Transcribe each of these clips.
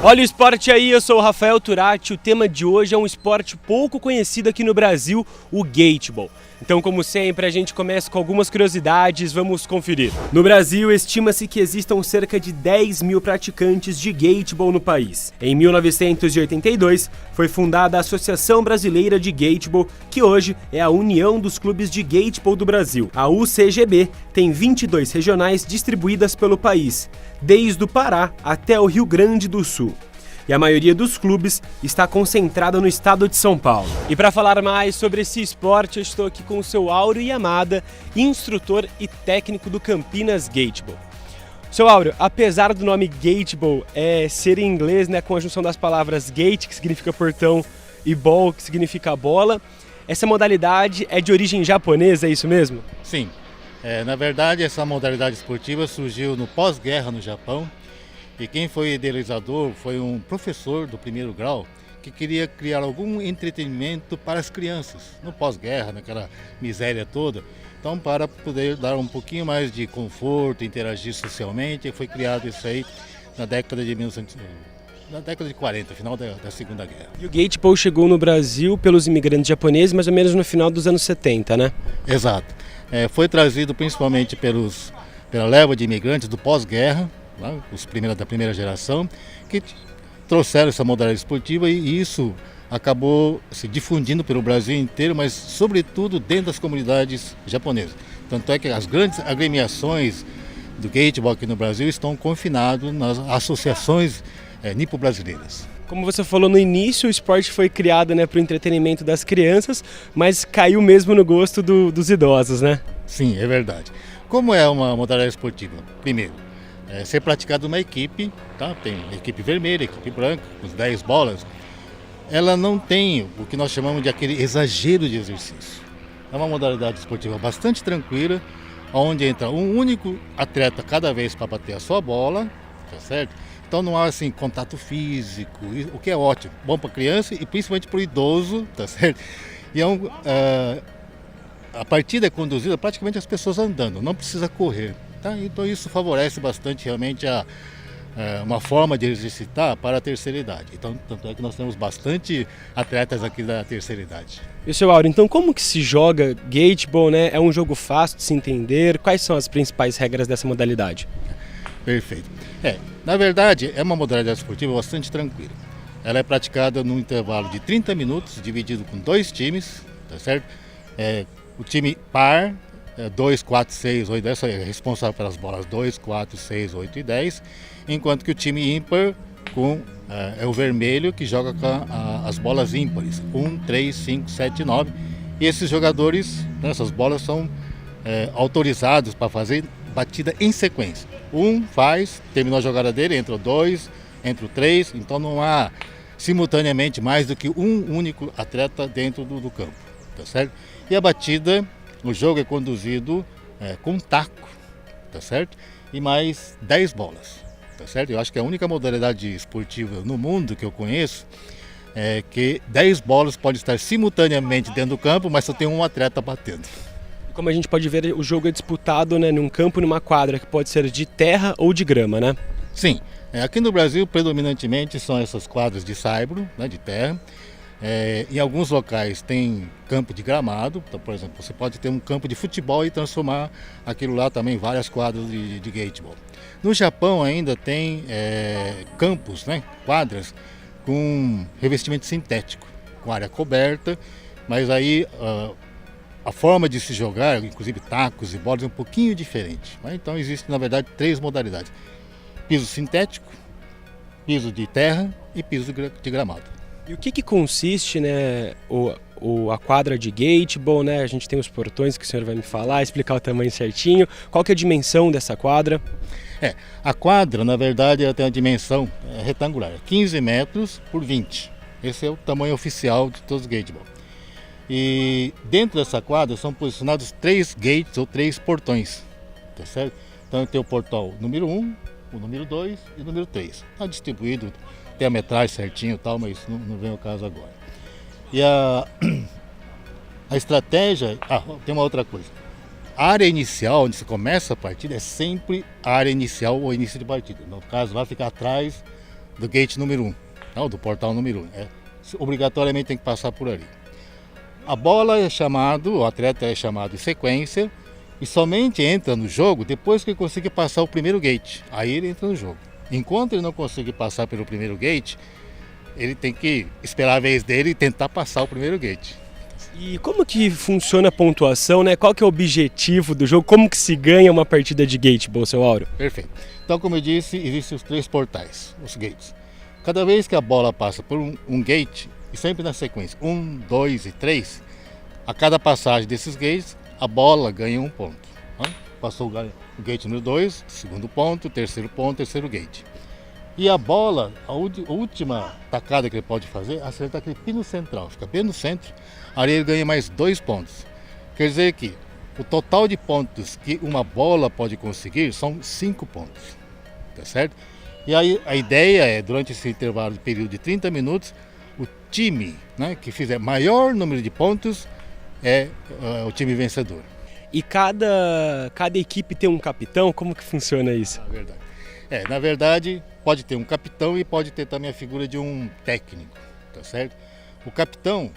Olha o esporte aí, eu sou o Rafael Turati. O tema de hoje é um esporte pouco conhecido aqui no Brasil, o Gateball. Então, como sempre, a gente começa com algumas curiosidades, vamos conferir. No Brasil, estima-se que existam cerca de 10 mil praticantes de Gateball no país. Em 1982, foi fundada a Associação Brasileira de Gateball, que hoje é a União dos Clubes de Gateball do Brasil. A UCGB tem 22 regionais distribuídas pelo país, desde o Pará até o Rio Grande do Sul. E a maioria dos clubes está concentrada no estado de São Paulo. E para falar mais sobre esse esporte, eu estou aqui com o seu Áureo Yamada, instrutor e técnico do Campinas Gateball. Seu Áureo, apesar do nome Gateball ser em inglês, né, com a junção das palavras gate, que significa portão, e ball, que significa bola, essa modalidade é de origem japonesa, é isso mesmo? Sim. Na verdade, essa modalidade esportiva surgiu no pós-guerra no Japão. E quem foi idealizador foi um professor do primeiro grau que queria criar algum entretenimento para as crianças, no pós-guerra, naquela miséria toda. Então, para poder dar um pouquinho mais de conforto, interagir socialmente, foi criado isso aí na década de 40, final da Segunda Guerra. E o Gateball chegou no Brasil pelos imigrantes japoneses, mais ou menos no final dos anos 70, né? Exato. Foi trazido principalmente pela leva de imigrantes do pós-guerra, os da primeira geração, que trouxeram essa modalidade esportiva e isso acabou se difundindo pelo Brasil inteiro, mas sobretudo dentro das comunidades japonesas. Tanto é que as grandes agremiações do Gateball aqui no Brasil estão confinadas nas associações nipo-brasileiras. Como você falou no início, o esporte foi criado, né, para o entretenimento das crianças, mas caiu mesmo no gosto dos idosos, né? Sim, é verdade. Como é uma modalidade esportiva? Primeiro, ser praticado numa equipe, tá? Tem a equipe vermelha, a equipe branca, com 10 bolas. Ela não tem o que nós chamamos de aquele exagero de exercício. É uma modalidade esportiva bastante tranquila, onde entra um único atleta cada vez para bater a sua bola, tá certo? Então não há assim contato físico, o que é ótimo, bom para criança e principalmente para o idoso, tá certo? E a partida é conduzida praticamente as pessoas andando, não precisa correr. Tá? Então isso favorece bastante realmente uma forma de exercitar para a terceira idade. Então, tanto é que nós temos bastante atletas aqui da terceira idade. E seu Áureo, então como que se joga Gateball, né? É um jogo fácil de se entender? Quais são as principais regras dessa modalidade? Perfeito. Na verdade, é uma modalidade esportiva bastante tranquila. Ela é praticada num intervalo de 30 minutos, dividido com 2 times, tá certo? O time par, 2, 4, 6, 8, 10, é responsável pelas bolas 2, 4, 6, 8 e 10, enquanto que o time ímpar é o vermelho que joga com as bolas ímpares, 1, 3, 5, 7 e 9. E esses jogadores, essas bolas são autorizados para fazer batida em sequência. Um faz, terminou a jogada dele, entra o 2, entra o 3, então não há simultaneamente mais do que um único atleta dentro do campo, tá certo? E a batida, o jogo é conduzido com taco, tá certo? E mais 10 bolas, tá certo? Eu acho que é a única modalidade esportiva no mundo que eu conheço que 10 bolas podem estar simultaneamente dentro do campo, mas só tem um atleta batendo. Como a gente pode ver, o jogo é disputado, né, num campo, numa quadra, que pode ser de terra ou de grama, né? Sim. Aqui no Brasil, predominantemente, são essas quadras de saibro, né, de terra. Em alguns locais tem campo de gramado, então, por exemplo, você pode ter um campo de futebol e transformar aquilo lá também em várias quadras de Gateball. No Japão ainda tem campos, né, quadras com revestimento sintético, com área coberta, mas aí a forma de se jogar, inclusive tacos e bolas, é um pouquinho diferente. Então existem, na verdade, 3 modalidades: piso sintético, piso de terra e piso de gramado. E o que consiste, né, a quadra de Gateball, né? A gente tem os portões que o senhor vai me falar, explicar o tamanho certinho. Qual que é a dimensão dessa quadra? A quadra, na verdade, ela tem uma dimensão retangular, 15 metros por 20. Esse é o tamanho oficial de todos os Gateball. E dentro dessa quadra são posicionados 3 gates ou 3 portões, tá certo? Então tem o portão número 1, o número 2 e o número 3. Está distribuído, tem a metragem certinho e tal, mas não vem ao caso agora. E a estratégia... tem uma outra coisa. A área inicial, onde se começa a partida, é sempre a área inicial ou início de partida. No caso, vai ficar atrás do gate número 1, não, do portal número 1. Obrigatoriamente tem que passar por ali. A bola é chamado, o atleta é chamado em sequência e somente entra no jogo depois que ele conseguir passar o primeiro gate. Aí ele entra no jogo. Enquanto ele não conseguir passar pelo primeiro gate, ele tem que esperar a vez dele e tentar passar o primeiro gate. E como que funciona a pontuação, né? Qual que é o objetivo do jogo? Como que se ganha uma partida de gateball, seu Áureo? Perfeito. Então, como eu disse, existem os 3 portais, os gates. Cada vez que a bola passa por um gate, e sempre na sequência, 1, 2 e 3, a cada passagem desses gates, a bola ganha 1 ponto. Passou o gate número 2, segundo ponto, terceiro gate. E a bola, a última tacada que ele pode fazer, é acertar aquele pino central, fica bem no centro, aí ele ganha mais 2 pontos. Quer dizer que o total de pontos que uma bola pode conseguir são 5 pontos, tá certo? E aí a ideia é, durante esse intervalo de período de 30 minutos, o time, né, que fizer maior número de pontos é o time vencedor. E cada equipe tem um capitão? Como que funciona isso? Verdade. Na verdade, pode ter um capitão e pode ter também a figura de um técnico, tá certo? O capitão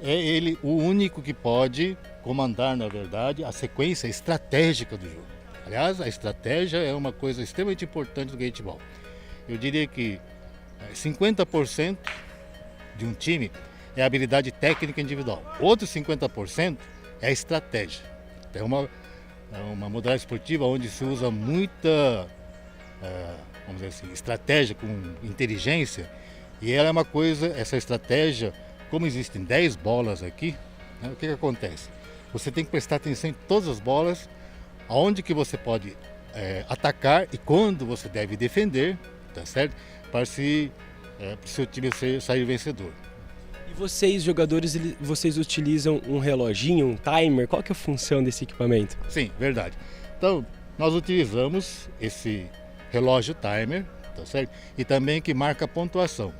é ele o único que pode comandar, na verdade, a sequência estratégica do jogo. Aliás, a estratégia é uma coisa extremamente importante do gateball. Eu diria que 50% de um time é a habilidade técnica individual. Outros 50% é a estratégia. É uma modalidade esportiva onde se usa muita, vamos dizer assim, estratégia com inteligência. E ela é uma coisa, essa estratégia, como existem 10 bolas aqui, né, o que acontece? Você tem que prestar atenção em todas as bolas, aonde que você pode atacar e quando você deve defender, tá certo? Para o seu time sair vencedor. E vocês, jogadores, vocês utilizam um reloginho, um timer? Qual que é a função desse equipamento? Sim, verdade. Então, nós utilizamos esse relógio timer, tá certo? E também que marca a pontuação.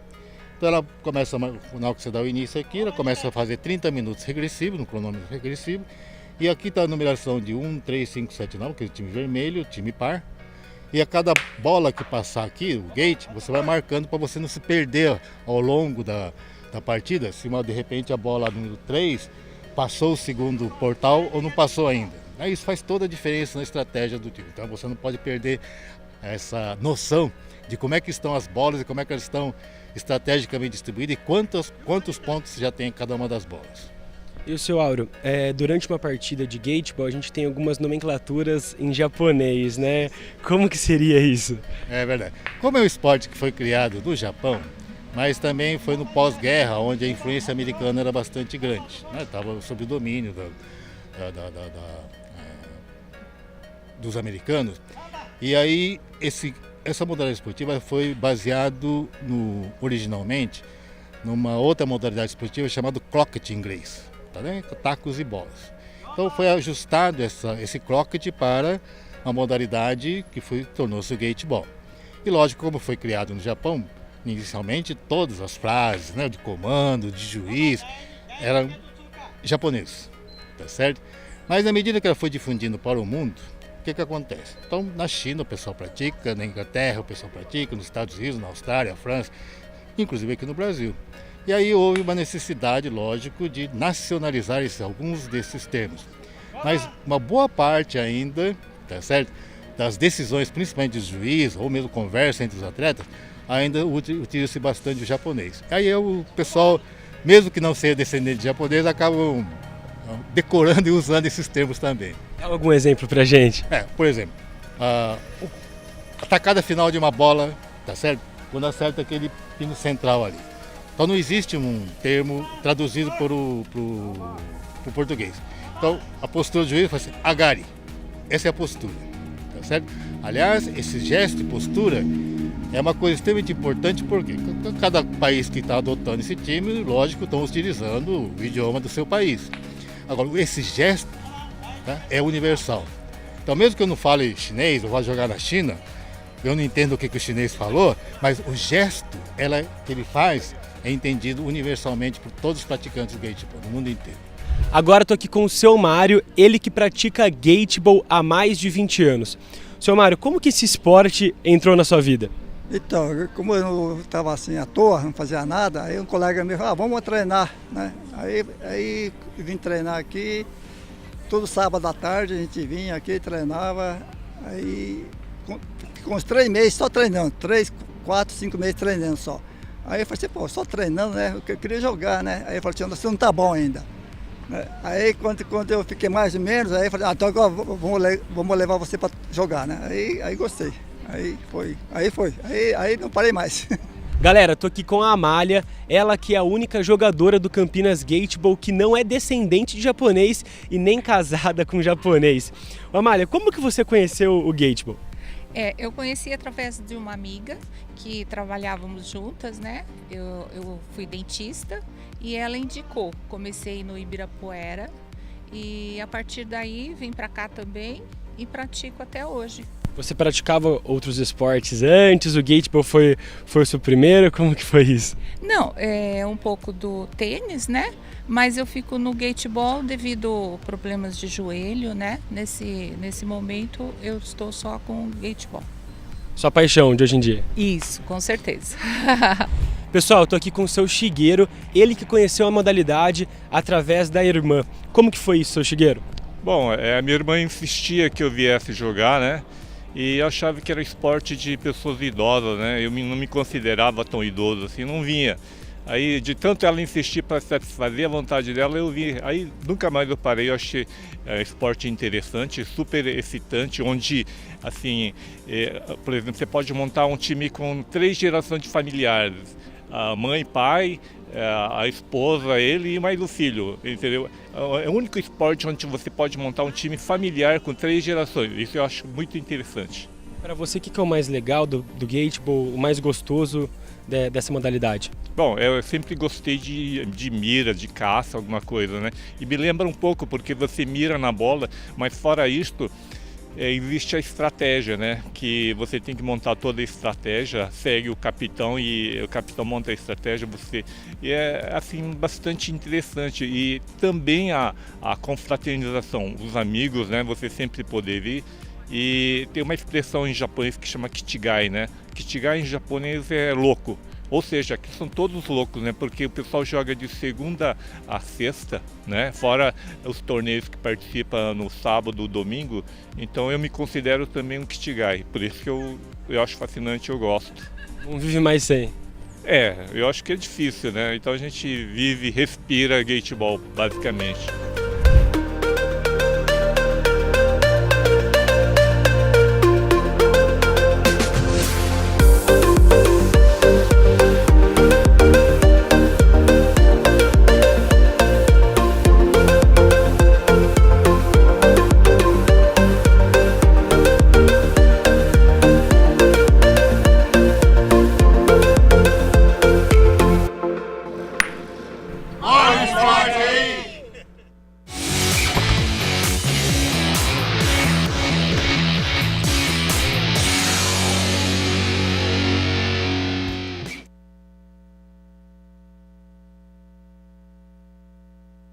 Então ela começa, na hora que você dá o início aqui, ela começa a fazer 30 minutos regressivo, no cronômetro regressivo. E aqui está a numeração de 1, 3, 5, 7, 9, que é o time vermelho, o time par. E a cada bola que passar aqui, o gate, você vai marcando para você não se perder ao longo da partida. Se de repente a bola número 3 passou o segundo portal ou não passou ainda. Isso faz toda a diferença na estratégia do time. Então você não pode perder essa noção de como é que estão as bolas e como é que elas estão estrategicamente distribuídas e quantos pontos já tem em cada uma das bolas. E o seu Áureo, durante uma partida de gateball a gente tem algumas nomenclaturas em japonês, né? Como que seria isso? É verdade. Como é um esporte que foi criado no Japão, mas também foi no pós-guerra, onde a influência americana era bastante grande, né? Estava sob o domínio dos americanos. E aí essa modalidade esportiva foi baseado originalmente numa outra modalidade esportiva chamada croquet em inglês, tá vendo? Tacos e bolas. Então foi ajustado esse croquet para uma modalidade que tornou-se o gateball. E lógico, como foi criado no Japão, inicialmente todas as frases, né, de comando, de juiz, eram japoneses, tá certo? Mas à medida que ela foi difundindo para o mundo, o que acontece? Então, na China o pessoal pratica, na Inglaterra o pessoal pratica, nos Estados Unidos, na Austrália, na França, inclusive aqui no Brasil. E aí houve uma necessidade, lógico, de nacionalizar alguns desses termos. Mas uma boa parte ainda, tá certo, das decisões, principalmente dos juízes, ou mesmo conversa entre os atletas, ainda utiliza-se bastante o japonês. Aí o pessoal, mesmo que não seja descendente de japonês, acabam decorando e usando esses termos também. Dá algum exemplo pra gente? Por exemplo, a tacada final de uma bola, tá certo? Quando acerta aquele pino central ali. Então não existe um termo traduzido para o português. Então a postura do juiz foi assim, agari. Essa é a postura, tá certo? Aliás, esse gesto e postura é uma coisa extremamente importante porque cada país que está adotando esse time, lógico, estão utilizando o idioma do seu país. Agora, esse gesto, tá, é universal. Então, mesmo que eu não fale chinês, eu vá jogar na China, eu não entendo o que o chinês falou, mas o gesto que ele faz é entendido universalmente por todos os praticantes do gateball, no mundo inteiro. Agora estou aqui com o seu Mário, ele que pratica gateball há mais de 20 anos. Seu Mário, como que esse esporte entrou na sua vida? Então, como eu não estava assim à toa, não fazia nada, aí um colega me falou, vamos treinar, né? Aí vim treinar aqui, todo sábado à tarde a gente vinha aqui, treinava, aí com uns 3 meses só treinando, 3, 4, 5 meses treinando só. Aí eu falei assim, pô, só treinando, né? Eu queria jogar, né? Aí eu falei assim, você não tá bom ainda. Né? Aí quando eu fiquei mais ou menos, aí eu falei, então agora vamos levar você para jogar, né? Aí gostei. Aí não parei mais. Galera, tô aqui com a Amália, ela que é a única jogadora do Campinas Gateball que não é descendente de japonês e nem casada com japonês. Ô, Amália, como que você conheceu o Gateball? Eu conheci através de uma amiga que trabalhávamos juntas, né? Eu fui dentista e ela indicou. Comecei no Ibirapuera e a partir daí vim para cá também e pratico até hoje. Você praticava outros esportes antes? O Gateball foi o seu primeiro? Como que foi isso? Não, é um pouco do tênis, né? Mas eu fico no Gateball devido a problemas de joelho, né? Nesse momento eu estou só com o Gateball. Sua paixão de hoje em dia? Isso, com certeza. Pessoal, eu tô aqui com o seu Shigeru, ele que conheceu a modalidade através da irmã. Como que foi isso, seu Shigeru? Bom, a minha irmã insistia que eu viesse jogar, né? E eu achava que era esporte de pessoas idosas, né? Eu não me considerava tão idoso assim, não vinha. Aí, de tanto ela insistir para satisfazer a vontade dela, eu vim. Aí, nunca mais eu parei, eu achei esporte interessante, super excitante, onde, assim, por exemplo, você pode montar um time com 3 gerações de familiares. A mãe, pai, a esposa, ele e mais o filho, entendeu? É o único esporte onde você pode montar um time familiar com 3 gerações. Isso eu acho muito interessante. Para você, o que é o mais legal do Gateball, o mais gostoso dessa modalidade? Bom, eu sempre gostei de mira, de caça, alguma coisa, né? E me lembra um pouco, porque você mira na bola, mas fora isto, existe a estratégia, né? Que você tem que montar toda a estratégia, segue o capitão e o capitão monta a estratégia, e é assim bastante interessante. E também a confraternização, os amigos, né? Você sempre poder vir. E tem uma expressão em japonês que chama Kichigai, né? Kichigai em japonês é louco. Ou seja, aqui são todos loucos, né? Porque o pessoal joga de segunda a sexta, né? Fora os torneios que participam no sábado, domingo. Então eu me considero também um Kichigai. Por isso que eu acho fascinante, eu gosto. Não vive mais sem. Eu acho que é difícil, né? Então a gente vive, respira Gateball, basicamente.